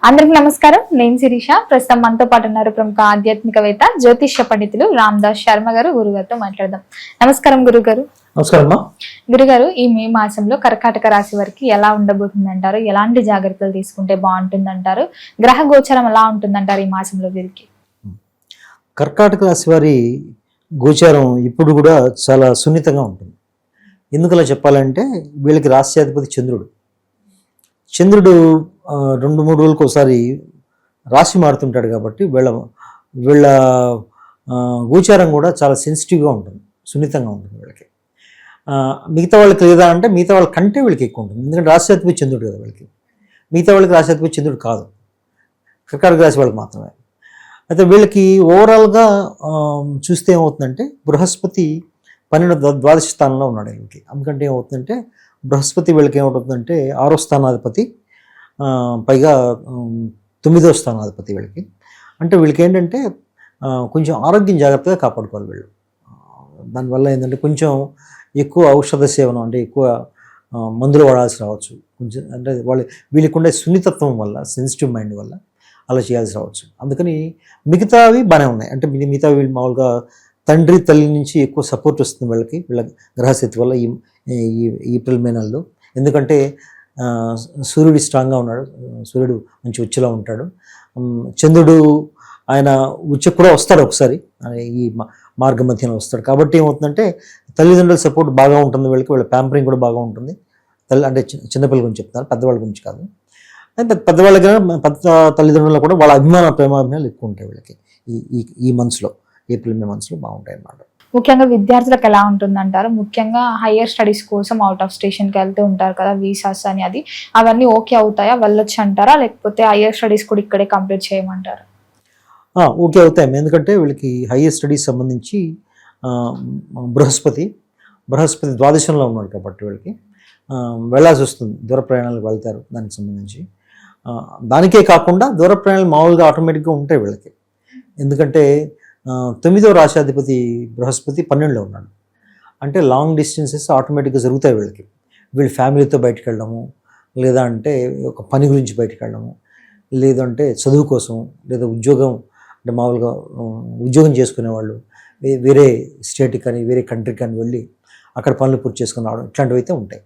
అందరికి నమస్కారం. నేను శిరీష. ప్రస్తుతం మనతో పాటు ఉన్నారు ప్రముఖ ఆధ్యాత్మికవేత్త జ్యోతిష్య పండితులు రామదాస్ శర్మ గారు. గురుగారితో మాట్లాడదాం. నమస్కారం గురుగారు. నమస్కారం. గురుగారు, ఈ మే మాసంలో కర్కాటక రాశి వారికి ఎలా ఉండబోతుంది అంటారు? ఎలాంటి జాగ్రత్తలు తీసుకుంటే బాగుంటుంది అంటారు? గ్రహ గోచరం ఎలా ఉంటుందంటారు ఈ మాసంలో వీరికి? కర్కాటక రాశి వారి గోచారం ఇప్పుడు కూడా చాలా సున్నితంగా ఉంటుంది. ఎందుకలా చెప్పాలంటే వీళ్ళకి రాశ్యాధిపతి చంద్రుడు 2-3 రోజులకు ఒకసారి రాశి మారుతుంటాడు కాబట్టి వీళ్ళ గోచారం కూడా చాలా సెన్సిటివ్గా ఉంటుంది, సున్నితంగా ఉంటుంది వీళ్ళకి. మిగతా వాళ్ళకి లేదా అంటే మిగతా వాళ్ళ కంటే వీళ్ళకి ఎక్కువ ఉంటుంది. ఎందుకంటే రాశ్యాధిపతి చంద్రుడు కదా వీళ్ళకి. మిగతా వాళ్ళకి రాశ్యాధిపతి చంద్రుడు కాదు, కర్కాటక రాశి వాళ్ళకి మాత్రమే. అయితే వీళ్ళకి ఓవరాల్గా చూస్తే ఏమవుతుందంటే బృహస్పతి 12వ స్థానంలో ఉన్నాడు వీళ్ళకి. అందుకంటే ఏమవుతుందంటే బృహస్పతి వీళ్ళకి ఏమవుతుందంటే 6వ స్థానాధిపతి, పైగా 9వ స్థానాధిపతి వీళ్ళకి. అంటే వీళ్ళకి ఏంటంటే కొంచెం ఆరోగ్యం జాగ్రత్తగా కాపాడుకోవాలి వీళ్ళు. దానివల్ల ఏంటంటే కొంచెం ఎక్కువ ఔషధ సేవనం, అంటే ఎక్కువ మందులు వాడాల్సి రావచ్చు. కొంచెం అంటే వీళ్ళకి ఉండే సున్నితత్వం వల్ల, సెన్సిటివ్ మైండ్ వల్ల అలా చేయాల్సి రావచ్చు. అందుకని మిగతావి బాగానే ఉన్నాయి. అంటే మిగతావి వీళ్ళు మామూలుగా తండ్రి తల్లి నుంచి ఎక్కువ సపోర్ట్ వస్తుంది వీళ్ళ గ్రహస్థితి వల్ల ఈ ఏప్రిల్ మే నెలలో. ఎందుకంటే సూర్యుడు స్ట్రాంగ్గా ఉన్నాడు, సూర్యుడు మంచి ఉచ్చులో ఉంటాడు. చంద్రుడు ఆయన ఉచ్చకు కూడా వస్తాడు ఒకసారి, ఈ మార్గ మధ్యలో వస్తాడు. కాబట్టి ఏమవుతుందంటే తల్లిదండ్రుల సపోర్ట్ బాగా ఉంటుంది వీళ్ళకి, వీళ్ళ ప్యాంపరింగ్ కూడా బాగా ఉంటుంది. అంటే చిన్నపిల్లల గురించి చెప్తాను, పెద్దవాళ్ళ గురించి కాదు. పెద్దవాళ్ళ పెద్ద తల్లిదండ్రులు కూడా వాళ్ళ ప్రేమాభిమానాలు ఎక్కువ ఉంటాయి వీళ్ళకి. ఈ మంత్స్లో, ఏప్రిల్ మే మంత్స్లో బాగుంటాయి అన్నమాట. ముఖ్యంగా విద్యార్థులకు ఎలా ఉంటుందంటారు? ముఖ్యంగా హయ్యర్ స్టడీస్ కోసం అవుట్ ఆఫ్ స్టేషన్కి వెళ్తూ ఉంటారు కదా, వీసాస్ అని, అవన్నీ ఓకే అవుతాయా, వెళ్ళొచ్చు అంటారా? లేకపోతే హయ్యర్ స్టడీస్ కూడా ఇక్కడే కంప్లీట్ చేయమంటారా? ఓకే అవుతాయి. ఎందుకంటే వీళ్ళకి హయ్యర్ స్టడీస్ సంబంధించి బృహస్పతి ద్వాదశంలో ఉన్నాడు కాబట్టి వీళ్ళకి వెళ్ళాల్సి వస్తుంది, దూర ప్రయాణాలకు వెళ్తారు. దానికి సంబంధించి దానికే కాకుండా దూర ప్రయాణాలు మామూలుగా ఆటోమేటిక్గా ఉంటాయి వీళ్ళకి. ఎందుకంటే 9వ రాశాధిపతి బృహస్పతి 12లో ఉన్నాడు. అంటే లాంగ్ డిస్టెన్సెస్ ఆటోమేటిక్గా జరుగుతాయి వీళ్ళకి. వీళ్ళు ఫ్యామిలీతో బయటకు వెళ్ళడము, లేదా అంటే ఒక పని గురించి బయటకు వెళ్ళడము, లేదంటే చదువు కోసం, లేదా ఉద్యోగం, అంటే మామూలుగా ఉద్యోగం చేసుకునే వాళ్ళు వేరే స్టేట్కి కానీ వేరే కంట్రీకి కానీ వెళ్ళి అక్కడ పనులు పూర్తి చేసుకుని రావడం, ఇట్లాంటివి అయితే ఉంటాయి.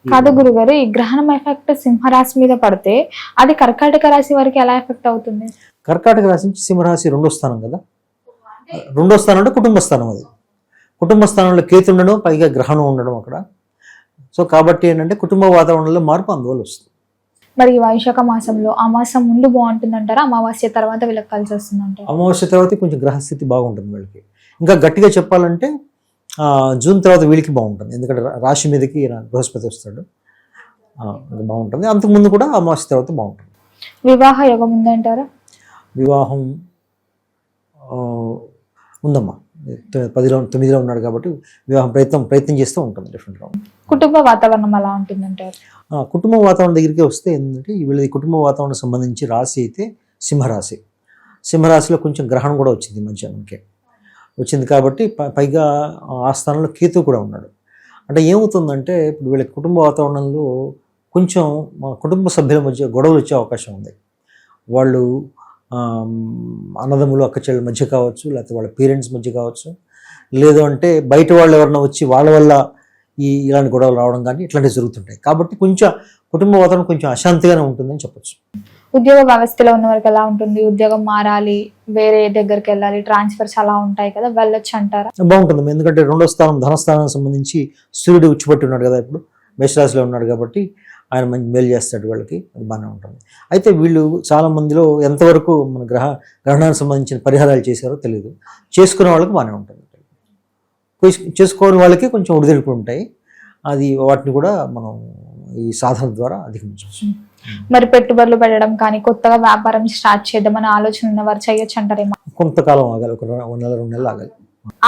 కాదు గురుగారు, ఈ గ్రహణం ఎఫెక్ట్ సింహరాశి మీద పడితే అది కర్కాటక రాశి వారికి ఎలా ఎఫెక్ట్ అవుతుంది? కర్కాటక రాశి నుంచి సింహరాశి 2వ స్థానం కదా. 2వ స్థానం అంటే కుటుంబ స్థానం. అది కుటుంబ స్థానంలో కేతు ఉండడం, పైగా గ్రహణం ఉండడం అక్కడ. సో కాబట్టి ఏంటంటే కుటుంబ వాతావరణంలో మార్పు అందువల్ల వస్తుంది. మరి ఈ వైశాఖ మాసంలో అమావాస్య ముందు బాగుంటుంది అంటారా, అమావాస్య తర్వాత వీళ్ళకి కలిసి వస్తుంది అంటారా? అమావాస్య తర్వాత కొంచెం గ్రహస్థితి బాగుంటుంది వీళ్ళకి. ఇంకా గట్టిగా చెప్పాలంటే జూన్ తర్వాత వీళ్ళకి బాగుంటుంది. ఎందుకంటే రాశి మీదకి బృహస్పతి వస్తాడు, బాగుంటుంది. అంతకుముందు కూడా అమావాస్య తర్వాత బాగుంటుంది. వివాహ యోగం ఉందంటారా? వివాహం ఉందమ్మా. 9లో ఉన్నాడు కాబట్టి వివాహం ప్రయత్నం చేస్తూ ఉంటుంది డెఫినెట్గా. కుటుంబ వాతావరణం ఎలా ఉంటుందంటారు? కుటుంబ వాతావరణం దగ్గరికి వస్తే ఏంటంటే వీళ్ళది కుటుంబ వాతావరణం సంబంధించి రాశి అయితే సింహరాశిలో కొంచెం గ్రహణం కూడా వచ్చింది, మధ్యాహ్నంకే వచ్చింది. కాబట్టి పైగా ఆ స్థానంలో కేతు కూడా ఉన్నాడు. అంటే ఏమవుతుందంటే ఇప్పుడు వీళ్ళ కుటుంబ వాతావరణంలో కొంచెం కుటుంబ సభ్యుల మధ్య గొడవలు వచ్చే అవకాశం ఉంది. వాళ్ళు అన్నదమ్ములు అక్క చెల్లెల మధ్య కావచ్చు, లేకపోతే వాళ్ళ పేరెంట్స్ మధ్య కావచ్చు, లేదు అంటే బయట వాళ్ళు ఎవరైనా వచ్చి వాళ్ళ వల్ల ఇలాంటి గొడవలు రావడం కానీ ఇట్లాంటివి జరుగుతుంటాయి. కాబట్టి కొంచెం కుటుంబ వాతావరణం కొంచెం అశాంతిగానే ఉంటుందని చెప్పచ్చు. ఉద్యోగ వ్యవస్థలో ఉన్న వరకు ఎలా ఉంటుంది? ఉద్యోగం మారాలి, వేరే దగ్గరికి వెళ్ళాలి, ట్రాన్స్ఫర్స్ అలా ఉంటాయి కదా, వెళ్ళొచ్చు అంటారా? బాగుంటుంది. ఎందుకంటే 2వ స్థానం ధనస్థానానికి సంబంధించి సూర్యుడు ఉచ్చిపట్టి ఉన్నాడు కదా, ఇప్పుడు మేషరాశిలో ఉన్నాడు కాబట్టి ఆయన మంచి మేలు చేస్తాడు వాళ్ళకి, అది బాగానే ఉంటుంది. అయితే వీళ్ళు చాలా మందిలో ఎంతవరకు మన గ్రహణానికి సంబంధించిన పరిహారాలు చేశారో తెలియదు. చేసుకునే వాళ్ళకి బాగానే ఉంటుంది, చేసుకోని వాళ్ళకి కొంచెం ఒడిదుడుకులు ఉంటాయి. అది వాటిని కూడా మనం ఈ సాధన ద్వారా అధిగమించవచ్చు. మరి పెట్టుబడులు పెట్టడం కానీ, కొత్తగా వ్యాపారం స్టార్ట్ చేద్దామని ఆలోచన ఉన్నవారు చేయొచ్చు అంటారేమో? కొంతకాలం ఆగాలి, ఒక 1 నెల 2 నెలలు ఆగాలి.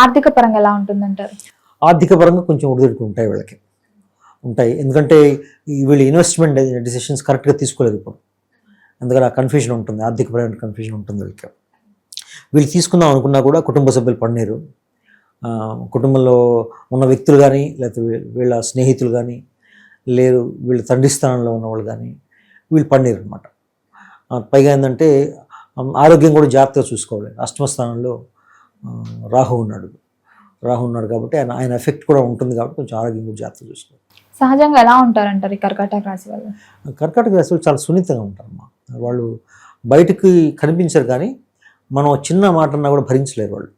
ఆర్థిక పరంగా ఎలా ఉంటుందంటారు? ఆర్థిక పరంగా కొంచెం ఒడిదుడుకులు ఉంటాయి వీళ్ళకి, ఉంటాయి. ఎందుకంటే వీళ్ళు ఇన్వెస్ట్మెంట్ డిసిషన్స్ కరెక్ట్గా తీసుకోలేదు ఇప్పుడు. అందుకని ఆ కన్ఫ్యూజన్ ఉంటుంది, ఆర్థికపరమైన కన్ఫ్యూజన్ ఉంటుంది వీళ్ళకి. వీళ్ళు తీసుకుందాం అనుకున్నా కూడా కుటుంబ సభ్యులు పడినారు. కుటుంబంలో ఉన్న వ్యక్తులు కానీ, లేకపోతే వీళ్ళ స్నేహితులు కానీ, లేదు వీళ్ళ తండ్రి స్థానంలో ఉన్నవాళ్ళు కానీ వీళ్ళు పడినారు అనమాట. పైగా ఏంటంటే ఆరోగ్యం కూడా జాగ్రత్తగా చూసుకోవాలి. అష్టమ స్థానంలో రాహు ఉన్నాడు కాబట్టి ఆయన ఎఫెక్ట్ కూడా ఉంటుంది కాబట్టి కొంచెం ఆరోగ్యం కూడా జాగ్రత్తగా చూసుకోవాలి. సహజంగా ఎలా ఉంటారంటారు ఈ కర్కాటక రాశి వాళ్ళు? కర్కాటక రాశి వాళ్ళు చాలా సున్నితంగా ఉంటారమ్మా. వాళ్ళు బయటికి కనిపించరు కానీ మనం చిన్న మాట అన్నా కూడా భరించలేరు. వాళ్ళు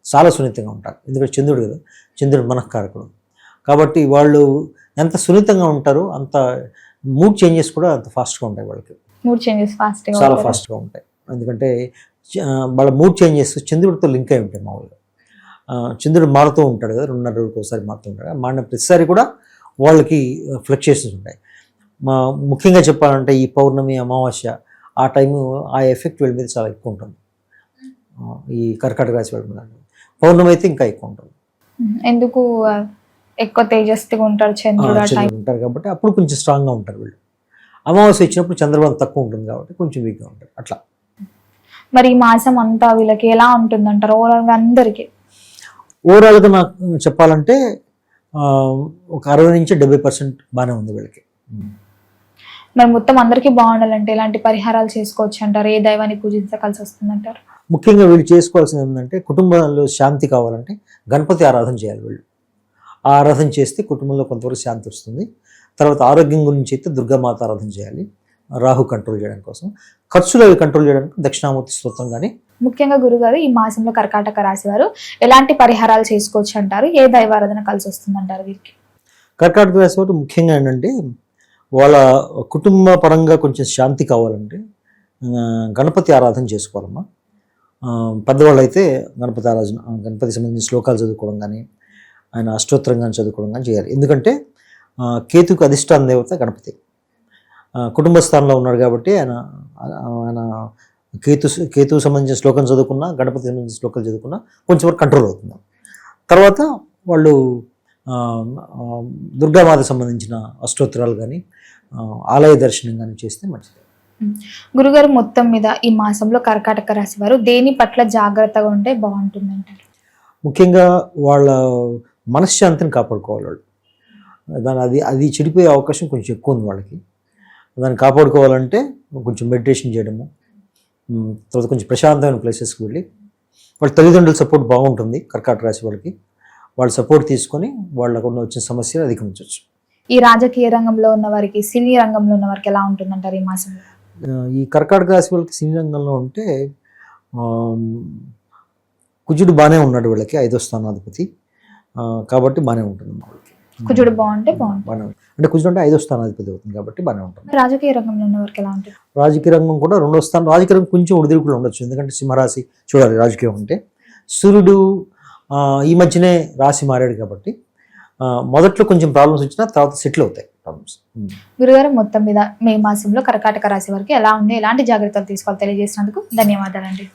చాలా సున్నితంగా ఉంటారు. ఎందుకంటే చంద్రుడు కదా, చంద్రుడు మనఃకారకుడు కాబట్టి వాళ్ళు ఎంత సున్నితంగా ఉంటారో అంత మూడ్ చేంజెస్ కూడా అంత ఫాస్ట్గా ఉంటాయి. వాళ్ళకి మూడ్ చేంజెస్ చాలా ఫాస్ట్గా ఉంటాయి. ఎందుకంటే వాళ్ళ మూడ్ చేంజెస్ చంద్రుడితో లింక్ అయి ఉంటాయి. మామూలుగా చంద్రుడు మారుతూ ఉంటాడు కదా, 2.5 రోజులకు ఒకసారి మారుతూ ఉంటాడు. మారిన ప్రతిసారి కూడా వాళ్ళకి ఫ్లక్చుయేషన్స్ ఉంటాయి. ముఖ్యంగా చెప్పాలంటే ఈ పౌర్ణమి, అమావాస్య ఆ టైము ఆ ఎఫెక్ట్ వీళ్ళ మీద చాలా ఎక్కువ ఉంటుంది. ఈ కర్కాటక రాశి వాళ్ళ మీద పౌర్ణమి అయితే ఇంకా ఎక్కువ ఉంటుంది. ఎందుకు? ఎక్కువ తేజస్తిగా ఉంటారు చంద్రుడు ఉంటారు కాబట్టి అప్పుడు కొంచెం స్ట్రాంగ్గా ఉంటారు వీళ్ళు. అమావాస్య ఇచ్చినప్పుడు చంద్రబలం తక్కువ ఉంటుంది కాబట్టి కొంచెం వీక్గా ఉంటారు. అట్లా మరి ఈ మాసం అంతా వీళ్ళకి ఎలా ఉంటుందంటారు ఓవరాల్గా అందరికీ? ఓవరాల్గా నాకు చెప్పాలంటే ఒక 60-70% బాగానే ఉంది వీళ్ళకి. మరి మొత్తం అందరికీ బాగుండాలంటే ఎలాంటి పరిహారాలు చేసుకోవచ్చు అంటారు? ఏ దైవాన్ని పూజించవలసి వస్తుందంటారు? ముఖ్యంగా వీళ్ళు చేసుకోవాల్సింది ఏంటంటే కుటుంబంలో శాంతి కావాలంటే గణపతి ఆరాధన చేయాలి వీళ్ళు. ఆ ఆరాధన చేస్తే కుటుంబంలో కొంతవరకు శాంతి వస్తుంది. తర్వాత ఆరోగ్యం గురించి అయితే దుర్గామాత ఆరాధన చేయాలి, రాహు కంట్రోల్ చేయడం కోసం. ఖర్చులు అవి కంట్రోల్ చేయడానికి దక్షిణామూర్తి స్తోత్రం కానీ. ముఖ్యంగా గురుగారు ఈ మాసంలో కర్కాటక రాశి వారు ఎలాంటి పరిహారాలు చేసుకోవచ్చు అంటారు? ఏ దైవారాధన కలిసి వస్తుందంటారు వీరికి? కర్కాటక రాశి వారు ముఖ్యంగా ఏంటంటే వాళ్ళ కుటుంబ పరంగా కొంచెం శాంతి కావాలంటే గణపతి ఆరాధన చేసుకోవాలమ్మా. పెద్దవాళ్ళు అయితే గణపతి ఆరాధన, గణపతికి సంబంధించిన శ్లోకాలు చదువుకోవడం కానీ, ఆయన అష్టోత్తరం కానీ చదువుకోవడం కానీ చేయాలి. ఎందుకంటే కేతుకు అధిష్టాన దేవత గణపతి, కుటుంబ స్థానంలో ఉన్నాడు కాబట్టి ఆయన కేతుకు సంబంధించిన శ్లోకం చదువుకున్నా, గణపతికి సంబంధించిన శ్లోకాలు చదువుకున్నా కొంచెం వరకు కంట్రోల్ అవుతుంది. తర్వాత వాళ్ళు దుర్గామాతకు సంబంధించిన అష్టోత్తరాలు కానీ, ఆలయ దర్శనం కానీ చేస్తే మంచిది. గురుగారు మొత్తం మీద ఈ మాసంలో కర్కాటక రాశి వారు దేని పట్ల జాగ్రత్తగా ఉంటే బాగుంటుందంటారు? ముఖ్యంగా వాళ్ళ మనశ్శాంతిని కాపాడుకోవాలి వాళ్ళు. అది చెడిపోయే అవకాశం కొంచెం ఎక్కువ ఉంది వాళ్ళకి. దాన్ని కాపాడుకోవాలంటే కొంచెం మెడిటేషన్ చేయడము, తర్వాత కొంచెం ప్రశాంతమైన ప్లేసెస్కి వెళ్ళి, వాళ్ళ తల్లిదండ్రుల సపోర్ట్ బాగుంటుంది కర్కాటక రాశి వాళ్ళకి. వాళ్ళ సపోర్ట్ తీసుకొని వాళ్ళకు వచ్చిన సమస్యలు అధిగమించవచ్చు. ఈ రాజకీయ రంగంలో ఉన్న వారికి, సినీ రంగంలో ఉన్న వారికి ఎలా ఉంటుందంటారు ఈ మాసంలో? ఈ కర్కాటక రాశి వాళ్ళకి సినీ రంగంలో ఉంటే కుజుడు బాగానే ఉన్నాడు వీళ్ళకి, 5వ స్థానాధిపతి కాబట్టి బాగానే ఉంటుంది వాళ్ళకి. కుజుడు బాగుంటే బాగుంటుంది. అంటే కుజుడు అంటే 5వ స్థానాధిపతి అవుతుంది కాబట్టి బాగానే ఉంటుంది. రాజకీయ రంగంలో ఉన్న వారికి ఎలా ఉంటుంది? రాజకీయ రంగం కూడా 2వ స్థానం. రాజకీయ రంగం కొంచెం ఒడిదుడుకులు ఉండొచ్చు, ఎందుకంటే సింహరాశి చూడాలి రాజకీయం అంటే. సూర్యుడు ఈ మధ్యనే రాశి మారాడు కాబట్టి మొదట్లో కొంచెం ప్రాబ్లమ్స్ వచ్చినా తర్వాత సెటిల్ అవుతాయి ప్రాబ్లమ్స్. గురుగారు మొత్తం మీద మే మాసంలో కర్కాటక రాశి వారికి ఎలా ఉంది, ఎలాంటి జాగ్రత్తలు తీసుకోవాలి తెలియజేసినందుకు ధన్యవాదాలండి.